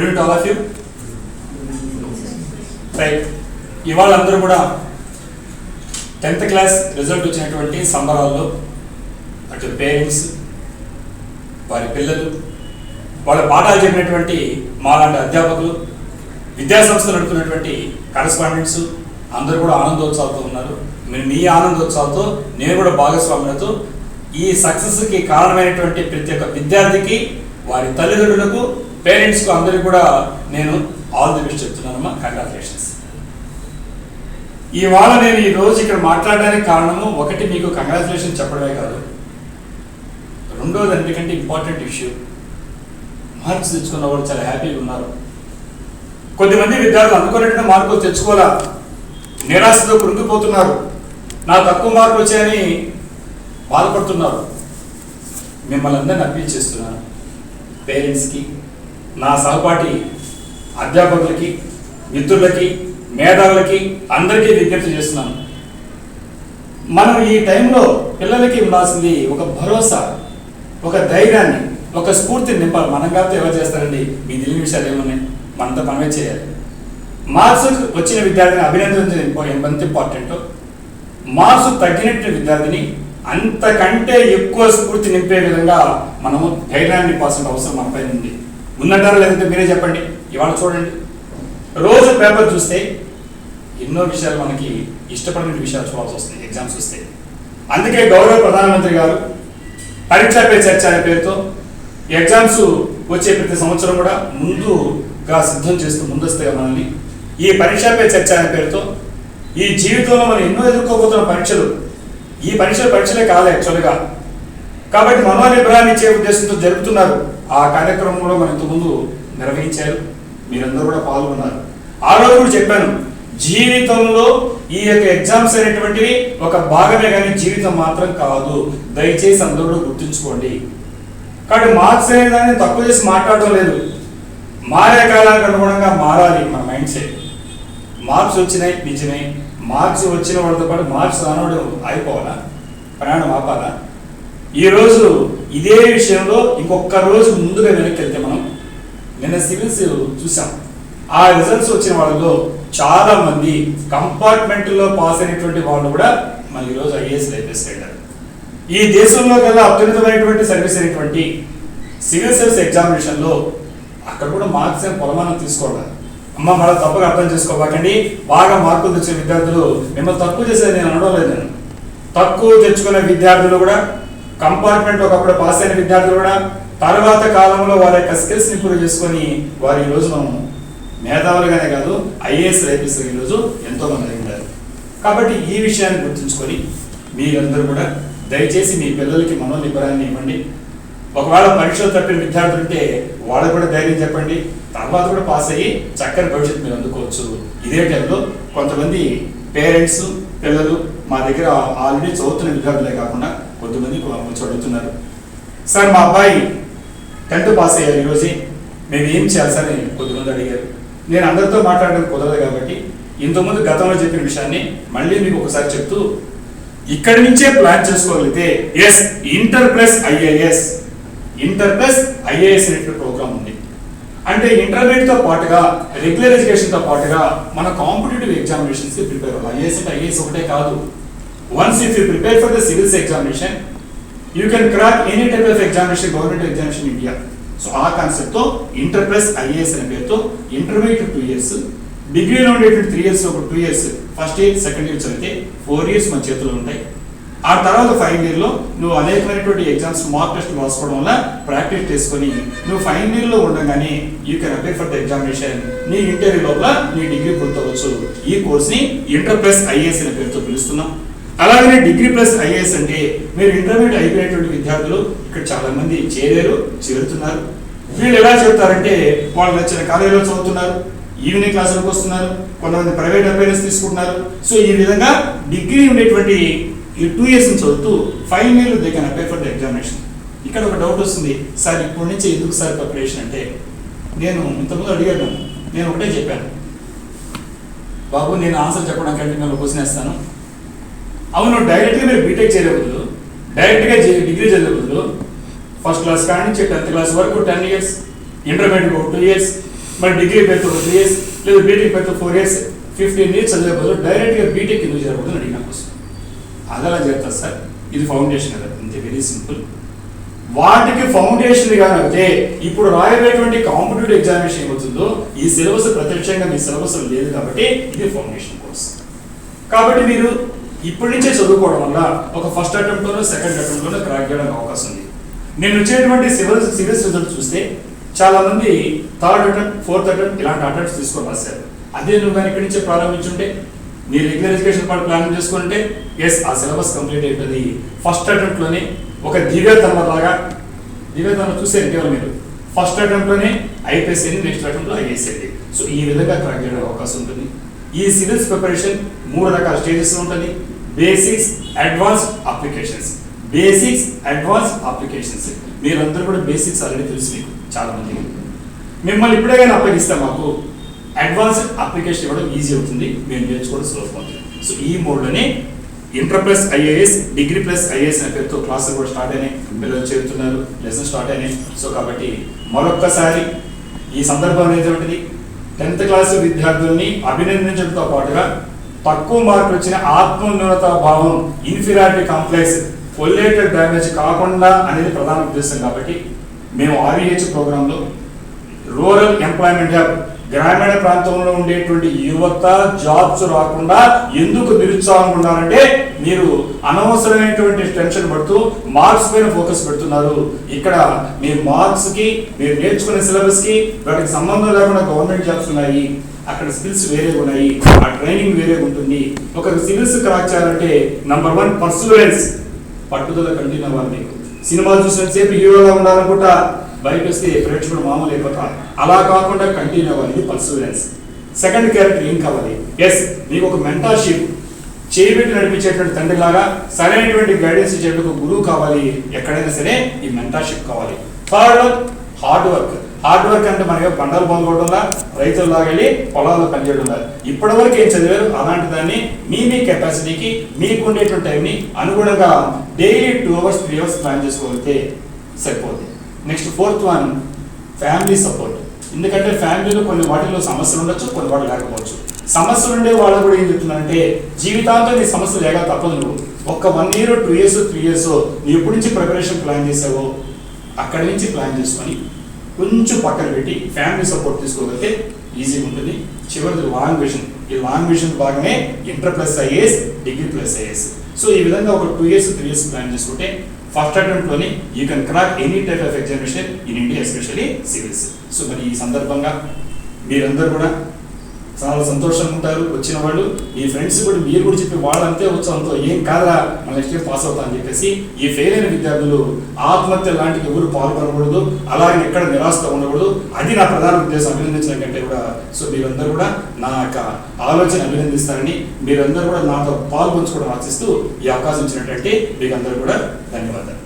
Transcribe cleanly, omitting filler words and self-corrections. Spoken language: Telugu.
Good evening all of you. Right, ఇవాళ అందరూ కూడా 10th క్లాస్ రిజల్ట్ వచ్చినటువంటి సంబరాల్లో అటు పేరెంట్స్, వారి పిల్లలు, వాళ్ళ పాఠాలు చెప్పినటువంటి మాలాంటి అధ్యాపకులు, విద్యాసంస్థలు నడుపుతున్నటువంటి కరెస్పాండెంట్స్ అందరూ కూడా ఆనందోత్సవాలతో ఉన్నారు. మీ ఆనందోత్సవాలతో నేను కూడా భాగస్వాములతో ఈ సక్సెస్కి కారణమైనటువంటి ప్రతి ఒక్క విద్యార్థికి, వారి తల్లిదండ్రులకు, పేరెంట్స్కు అందరికీ కూడా నేను ఆల్ ది బెస్ట్ చెప్తున్నానమ్మా. కంగ్రాచులేషన్స్. ఇవాళ నేను ఈ రోజు ఇక్కడ మాట్లాడడానికి కారణము ఒకటి, మీకు కంగ్రాచులేషన్ చెప్పడమే కాదు, రెండోది ఎందుకంటే ఇంపార్టెంట్ ఇష్యూ, మార్క్స్ తెచ్చుకున్న వాళ్ళు చాలా హ్యాపీగా ఉన్నారు. కొద్దిమంది విద్యార్థులు అనుకున్నట్టు మార్కులు తెచ్చుకోవాలా, నిరాశతో కృంగిపోతున్నారు, నా తక్కువ మార్కులు వచ్చాయని బాధపడుతున్నారు. మిమ్మల్ని అందరినీ అప్పీల్ చేస్తున్నాను. పేరెంట్స్కి, నా సహపాఠి అధ్యాపకులకి, మిత్రులకి, మేధావులకి అందరికీ విజ్ఞప్తి చేస్తున్నాను. మనం ఈ టైంలో పిల్లలకి ఉండాల్సింది ఒక భరోసా, ఒక ధైర్యాన్ని, ఒక స్ఫూర్తిని నింపాలి. మనం కాకపోతే ఎవరు చేస్తారండి? మీ తెలియని విషయాలు ఏమున్నాయి, మనతో మనమే చేయాలి. మార్క్స్ వచ్చిన విద్యార్థిని అభినందించడం ఎంత ఇంపార్టెంట్, మార్క్స్ తగ్గినట్టు విద్యార్థిని అంతకంటే ఎక్కువ స్ఫూర్తి నింపే విధంగా మనము ధైర్యాన్ని నింపాల్సిన అవసరం మనపై ఉంది. ఉన్నటారా లేదంటే మీరే చెప్పండి. ఇవాళ చూడండి, రోజు పేపర్ చూస్తే ఎన్నో విషయాలు మనకి ఇష్టపడిన విషయాలు చూడాల్సి వస్తుంది ఎగ్జామ్స్ వస్తే. అందుకే గౌరవ ప్రధానమంత్రి గారు పరీక్షా పే చర్చ అనే పేరుతో ఎగ్జామ్స్ వచ్చే ప్రతి సంవత్సరం కూడా ముందుగా సిద్ధం చేస్తూ ముందస్తుగా మనల్ని ఈ పరీక్షా పే చర్చ అనే పేరుతో ఈ జీవితంలో మనం ఎన్నో ఎదుర్కోబోతున్న పరీక్షలు, ఈ పరీక్షలే కాదు యాక్చువల్గా. కాబట్టి మనోనిబ్రాన్ని ఇచ్చే ఉద్దేశంతో జరుపుతున్నారు. ఆ కార్యక్రమంలో మనం ఇంతకుముందు నిర్వహించారు, మీరందరూ కూడా పాల్గొన్నారు. ఆ రోజు కూడా చెప్పాను, జీవితంలో ఈ యొక్క ఎగ్జామ్స్ అనేటువంటివి ఒక భాగమే కానీ జీవితం మాత్రం కాదు. దయచేసి అందరూ గుర్తుంచుకోండి. కాబట్టి మార్క్స్ అనే దాన్ని తక్కువ చేసి మాట్లాడడం లేదు, మారే కాలానికి అనుగుణంగా మారాలి మన మైండ్ సెట్. మార్క్స్ వచ్చినాయి నిజమే, మార్క్స్ వచ్చిన వాళ్ళతో పాటు మార్క్స్ రానోడు అయిపోవాలా, ప్రయాణం ఆపాలా? ఈరోజు ఇదే విషయంలో ఇంకొక రోజు ముందుగా వెనక్కి వెళ్తే మనం నిన్న సివిల్స్ చూసాం. ఆ రిజల్ట్స్ వచ్చిన వాళ్ళలో చాలా మంది కంపార్ట్మెంట్లో పాస్ అయినటువంటి వాళ్ళు కూడా మన ఈరోజు ఐఏఎస్ ఐపీఎస్ వెళ్ళారు. ఈ దేశంలో కల్లా అత్యున్నతమైనటువంటి సర్వీస్ అయినటువంటి సివిల్ సర్వీస్ ఎగ్జామినేషన్లో అక్కడ కూడా మార్క్స్ ఏం పొలమానం తీసుకోవాలి. అమ్మ మళ్ళీ తప్పుగా అర్థం చేసుకోబాకండి. బాగా మార్కులు తెచ్చిన విద్యార్థులు మిమ్మల్ని తక్కువ చేసేది నేను అనడం లేదు. నేను తక్కువ తెచ్చుకునే విద్యార్థులు కూడా, కంపార్ట్మెంట్ ఒకప్పుడు పాస్ అయిన విద్యార్థులు కూడా తర్వాత కాలంలో వారి యొక్క స్కిల్స్ ఇంప్రూవ్ చేసుకొని వారు ఈరోజు మనం మేధావులుగానే కాదు ఐఏఎస్ ఐపీఎస్ ఈరోజు ఎంతో మంది ఉన్నారు. కాబట్టి ఈ విషయాన్ని గుర్తుంచుకొని మీరందరూ కూడా దయచేసి మీ పిల్లలకి మనోనిబ్బరాన్ని ఇవ్వండి. ఒకవేళ పరీక్షలు తప్పిన విద్యార్థులు ఉంటే వాళ్ళకు కూడా ధైర్యం చెప్పండి. తర్వాత కూడా పాస్ అయ్యి చక్కని భవిష్యత్తు మీరు అందుకోవచ్చు. ఇదే టైంలో కొంతమంది పేరెంట్స్, పిల్లలు మా దగ్గర ఆల్రెడీ చదువుతున్న విద్యార్థులే కాకుండా కొంతమంది వచ్చి అడుగుతున్నారు, సార్ మా అబ్బాయి 10th పాస్ అయ్యారు, ఈరోజే మేము ఏం చేయాలి సార్ అని కొంతమంది అడిగారు. నేను అందరితో మాట్లాడడం కుదరదు కాబట్టి ఇంతకుముందు గతంలో చెప్పిన విషయాన్ని మళ్ళీ మీకు ఒకసారి చెప్తూ, ఇక్కడి నుంచే ప్లాన్ చేసుకోగలిగితే ఎస్ ఇంటర్ ప్లస్ ఐఏఎస్ అనేటువంటి ప్రోగ్రామ్ ఉంది. అంటే ఇంటర్మీడియట్తో పాటుగా రెగ్యులర్ ఎడ్యుకేషన్తో పాటుగా మన కాంపిటేటివ్ ఎగ్జామినేషన్స్కి ప్రిపేర్ అవ్వాలి. ఐఏఎస్ అంటే ఐఏఎస్ ఒకటే కాదు. Once if you prepare for the civils examination you can crack any type of examination, government examination in India. So ఆ కాన్సెప్ట్తో ఇంటర్ ప్లస్ ఐఏఎస్ అనే పేరుతో ఇంటర్మీడియట్ 2 years, డిగ్రీలో ఉండేటువంటి 3 years, ఒక 2 years first year second year చదివితే 4 years మన చేతిలో ఉంటాయి. ఆ తర్వాత 5th year నువ్వు అనేకమైనటువంటి ఎగ్జామ్స్ మార్క్ టెస్ట్ రాసుకోవడం వల్ల ప్రాక్టీస్ చేసుకొని నువ్వు 5th year ఉండగానే you can appear for the examination. నీ ఇంటర్వ్యూ లోపల నీ డిగ్రీ పొందవచ్చు. ఈ కోర్స్ని ఇంటర్ ప్లస్ ఐఏఎస్ అనే పేరుతో పిలుస్తున్నాం. అలాగనే డిగ్రీ ప్లస్ ఐఏఎస్ అంటే మీరు ఇంటర్మీడియట్ అయిపోయినటువంటి విద్యార్థులు ఇక్కడ చాలా మంది చేరుతున్నారు. వీళ్ళు ఎలా చెప్తారంటే వాళ్ళు నచ్చిన కాలేజీలో చదువుతున్నారు, ఈవినింగ్ క్లాసులకు వస్తున్నారు, కొంతమంది ప్రైవేట్ అపేరెన్స్ తీసుకుంటున్నారు. సో ఈ విధంగా డిగ్రీ ఉండేటువంటి ఈ 2 years చదువుతూ 5th year they can appear for the examination. ఇక్కడ ఒక డౌట్ వస్తుంది, సార్ ఇప్పటి నుంచి ఎందుకు సార్ ప్రిపరేషన్ అంటే, నేను ఇంతకుముందు అడిగాను, నేను ఒకటే చెప్పాను, బాబు నేను ఆన్సర్ చెప్పడానికి నేను క్వశ్చన్ వేస్తాను. అవును, డైరెక్ట్గా మీరు బీటెక్ చేయలే బదులు, డైరెక్ట్గా డిగ్రీ చదివే బదులు ఫస్ట్ క్లాస్ కానీ నుంచి 10th class వరకు 10 years, ఇంటర్మీడియట్ 2 years, మరి డిగ్రీ పెడితే 3 years లేదా బీటెక్ పెడితే 4 years 15 years చదివే బదులు డైరెక్ట్గా బీటెక్ ఎందుకు చేరకూడదు అడిగిన కోసం. అదలా చేస్తారు సార్, ఇది ఫౌండేషన్ కదా, అంతే, వెరీ సింపుల్. వాటికి ఫౌండేషన్ అయితే ఇప్పుడు రాయబోయేటువంటి కాంపిటేటివ్ ఎగ్జామినేషన్ ఏమవుతుందో ఈ సిలబస్ ప్రత్యక్షంగా మీ సిలబస్ లేదు కాబట్టి ఇది ఫౌండేషన్ కోర్స్. కాబట్టి మీరు ఇప్పటి నుంచే చదువుకోవడం వల్ల ఒక ఫస్ట్ అటెంప్ట్లోనో సెకండ్ అటెంప్ట్లోనో క్రాక్ చేయడానికి అవకాశం ఉంది. నేను వచ్చేటువంటి సివిల్స్ రిజల్ట్ చూస్తే చాలా మంది థర్డ్ అటెంప్ట్, ఫోర్త్ అటెంప్ట్ ఇలాంటి అటెంప్ట్స్ తీసుకొని రాశారు. అదే నువ్వు కానీ ఇక్కడి నుంచే ప్రారంభించుంటే, నీ రెగ్యులర్ ఎడ్యుకేషన్ పార్ట్ ప్లాన్ చేసుకుంటే ఎస్ ఆ సిలబస్ కంప్లీట్ అవుతుంది. ఫస్ట్ అటెంప్ట్లోనే ఒక దివ్యతర్మలాగా, దివ్యతర్మ చూసే కేవలం మీరు ఫస్ట్ అటెంప్ట్లోనే ఐపీఎస్ అయింది, నెక్స్ట్ అటెంప్ట్లో ఐఏఎస్ అయింది. సో ఈ విధంగా క్రాక్ చేయడానికి అవకాశం ఉంటుంది. ఈ సివిల్స్ ప్రిపరేషన్ 3 రకాల స్టేజెస్ ఉంటుంది. Basics, advance, applications. Basics, advance, applications. మీరందరూ కూడా బేసిక్స్ ఆల్రెడీ తెలుసు మీకు చాలా మందికి. మిమ్మల్ని ఇప్పుడే కానీ అప్పగిస్తే మాకు అడ్వాన్స్ అప్లికేషన్ ఇవ్వడం ఈజీ అవుతుంది, మేము నేర్చుకోవడం సులభం అవుతుంది. సో ఈ మోడ్లోనే inter plus IAS, degree plus IAS అనే పేరుతో క్లాసులు కూడా స్టార్ట్ అయినాయి, పిల్లలు చేరుతున్నారు, లెసన్ స్టార్ట్ అయినాయి. సో కాబట్టి మరొక్కసారి ఈ సందర్భం అనేటువంటిది 10th క్లాస్ విద్యార్థుల్ని అభినందించడంతో పాటుగా తక్కువ మార్కులు వచ్చిన ఆత్మన్యూనత భావం, ఇన్ఫీరియారిటీ కాంప్లెక్స్, కొలేటెడ్ డ్యామేజ్ కాకుండా అనేది ప్రధాన ఉద్దేశం. కాబట్టి మేము REH ప్రోగ్రాంలో రూరల్ ఎంప్లాయ్మెంట్ హబ్, గ్రామీణ ప్రాంతంలో ఉండేటువంటి యువత జాబ్స్ రాకుండా ఎందుకు నిరుత్సాహంగా ఉన్నారంటే మీరు అనవసరమైనటువంటి టెన్షన్ పడుతూ మార్క్స్ పైన ఫోకస్ పెడుతున్నారు. ఇక్కడ మీ మార్క్స్కి, మీరు నేర్చుకునే సిలబస్కి వాటికి సంబంధం లేకుండా గవర్నమెంట్ జాబ్స్ ఉన్నాయి, అక్కడ స్కిల్స్ వేరే ఉన్నాయి, ఆ ట్రైనింగ్ వేరే ఉంటుంది. ఒక సివిల్స్ క్రాక్ చేయాలంటే నంబర్ 1 పర్సూవెన్స్, పట్టుదల కంటిన్యూ అవ్వాలి. మీకు సినిమా చూసినంతసేపు హీరోగా ఉండాలనుకుంటా బయట వస్తే ప్రేక్షకుడు మామూలు అయిపోతారు, అలా కాకుండా కంటిన్యూ అవ్వాలి, ఇది పర్సూవెన్స్. సెకండ్ క్యారెక్టర్ ఏం కావాలి? ఎస్, మీకు ఒక మెంటార్షిప్, చేయబెట్టి నడిపించేటువంటి తండ్రి లాగా సరైనటువంటి గైడెన్స్ ఇచ్చేటువంటి గురువు కావాలి. ఎక్కడైనా సరే ఈ మెంటార్షిప్ కావాలి. Third one hard work. Hard work అంటే మనకి బండలు పొందుకోవడంలా, రైతుల్లాగా వెళ్ళి పొలాల్లో పనిచేయడంలా. ఇప్పటి వరకు ఏం చదివారు అలాంటి దాన్ని మీ కెపాసిటీకి, మీకు ఉండేటువంటి టైంని అనుగుణంగా డైలీ 2 hours 3 hours ప్లాన్ చేసుకోగలిగితే సరిపోతుంది. Next 4th one family support. ఎందుకంటే ఫ్యామిలీలో కొన్ని వాటిల్లో సమస్యలు ఉండొచ్చు, కొన్ని వాటిలో లేకపోవచ్చు. సమస్యలు ఉండే వాళ్ళు కూడా ఏం చెప్తున్నారంటే జీవితాంతం నీ సమస్యలు లేక తప్పదు. నువ్వు ఒక 1 year 2 years 3 years నువ్వు ఎప్పటి నుంచి ప్రిపరేషన్ ప్లాన్ చేసావో అక్కడి నుంచి ప్లాన్ చేసుకొని కొంచెం పక్కన పెట్టి ఫ్యామిలీ సపోర్ట్ తీసుకోగలిగితే ఈజీగా ఉంటుంది. చివరిది లాంగ్ విజన్. ఈ లాంగ్ విజన్ భాగమే inter plus IAS, degree plus IAS. So ఈ విధంగా ఒక 2 years 3 years ప్లాన్ చేసుకుంటే ఫస్ట్ అటెంప్ట్లోనే you can crack any type of examination in India, especially civils. So మరి ఈ సందర్భంగా మీరందరూ కూడా చాలా సంతోషంగా ఉంటారు. వచ్చిన వాళ్ళు మీ ఫ్రెండ్స్ కూడా మీరు కూడా చెప్పి వాళ్ళంతే వచ్చాంతో ఏం కాదా మన నెక్స్ట్ ఇయర్ పాస్ అవుతా అని చెప్పేసి ఈ ఫెయిల్ అయిన విద్యార్థులు ఆత్మహత్య లాంటివి ఎవరు పాల్గొనకూడదు, అలాగే ఎక్కడ నిరాశతో ఉండకూడదు. అది నా ప్రధాన ఉద్దేశం, అభినందించడం కంటే కూడా. సో మీరందరూ కూడా నా యొక్క ఆలోచన అభినందిస్తారని, మీరందరూ కూడా నాతో పాల్పంచుకోవడం ఆశిస్తూ ఈ అవకాశం ఇచ్చినట్లయితే మీకు అందరూ కూడా ధన్యవాదాలు.